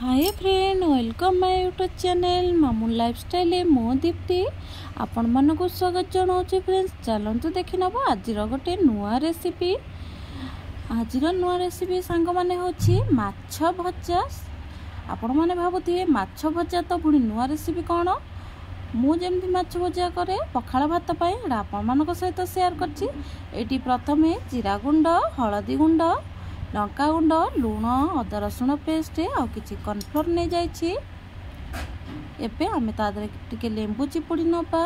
Hi friend welcome my YouTube channel Mamun lifestyle मो दीप्ति आपण मानक स्वागत जनाऊँ फ्रेंड्स। चलतु देखि नब आज गोटे नुआ रेसिपी। आज नुआ रेसिपी सांग माने होछि माछ भजा। आपण माने भाबुथिबे माछ भजा तो पुणी नुआ रेसिपी कौन। मु जेमती माछ भजा करे पखाळ भात पाई आपण मानक सहित शेयर करछि। एटी प्रथमे जीरा गुंड, हळदी गुंड, लंका गुंड, लुण, अदा रसुण पेस्ट आ किछि कॉर्नफ्लोर नै जाइछि। एबे हमें तादरे टिके लेंबू चिपुड़ी नबा।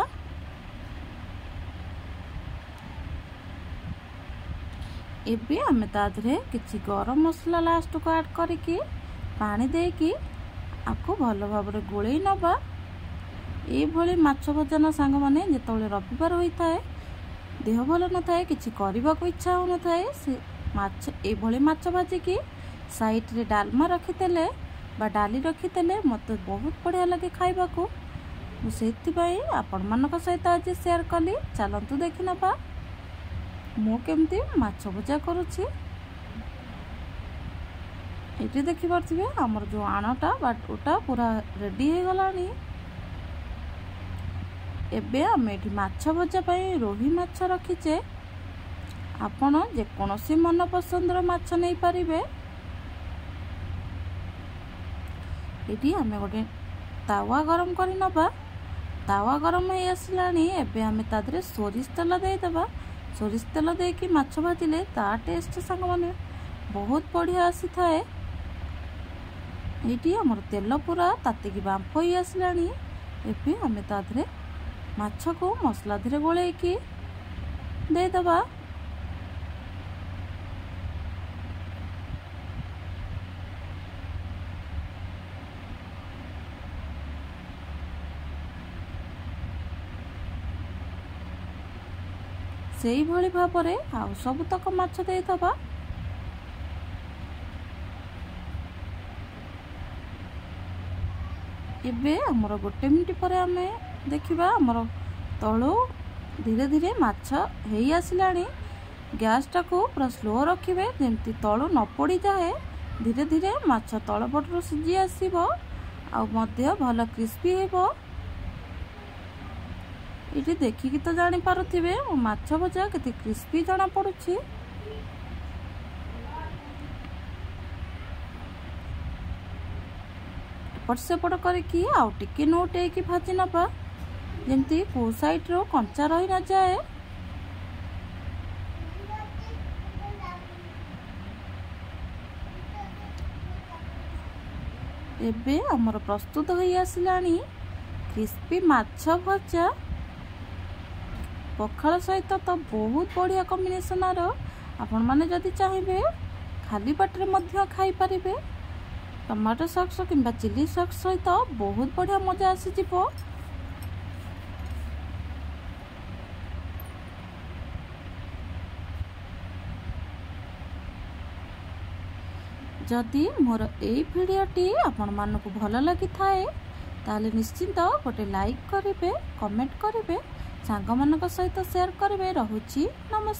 एबे हमें तादरे किछि गरम मसला लास्ट को ऐड करके पानी देकी आपको भल भाबरे गोळेई नबा। ए भली माछ भजन सांग माने जेतबेले रविवार होइताए, देह भल न थाए, किछि करबा को इच्छा हो न थाए, से माछ ए भली माछ भाजिकी साइड रे डालमा रखितेले बा डाली रखितेले मते बहुत बढ़िया लगे खाइबा को। सेति पई आपण मानक सहित आज शेयर कली। चलंतु देखि नबा मो केमती माछ भजा करूछि। एटी देखि परथिबे हमर जो आणाटा बाट ओटा पूरा रेडी हे गलानी। एबे हम एटी माछ भजा पई रोही माछ रखिचे। आपण जे कोनोसी मन पसंदर माछ नहीं पारिबे। एटी हमें गोटे तावा गरम करी नबा। तावा गरम हो आसलानी। एबे हमें तादरे सोरिष तेल दे दबा। सोरिष तेल देकी माछ भाजिले ता टेस्ट संग माने बहुत बढ़िया आसी थाए। एटी हमर तेल पूरा तातिकी बांफ हो आसलानी। एबे हमें तादरे माछ को मसला धीरे गोळेकी दे दबा। सेई भली भाबरे आ सबुतक माछ दे दबा। एबे हमर गोटे मिनिट परे हमें देखिबा हमर तळो धीरे धीरे माछ हेई आसिलानी। गैस टाको पूरा स्लो रखिबे जेमती तळो न पड़ी जाए। धीरे धीरे माछ तळ पटरो सिझी आसीबो आ मध्य भल क्रिस्पी हेबो। ये देखिकी तो जानी पारुथिबे माछ भजा केते क्रिस्पी जना पड़ुछि। एपट सेपट करके आउ टिके नोटेकी भाजी नबा जेमती को साइड रो कंचा रही न जाए। एबे हमर प्रस्तुत होई आसिलानी क्रिस्पी माछ भजा। पखाल सहित तो बहुत बढ़िया कॉम्बिनेशन आपण माने जदि चाहिए खाली पाटरे मध्य खाई पारिबे। टमाटो सॉस किंबा चिली सॉस सहित बहुत बढ़िया मजा आसी जिवो। जदि मोर एई भिडियोटी आपण मानकु भल लगी थाए ताले निश्चिंत गोटे लाइक करिवे, कमेंट करिवे, सांग मानक सहित शेयर करिवे। रहुछि नमस्कार।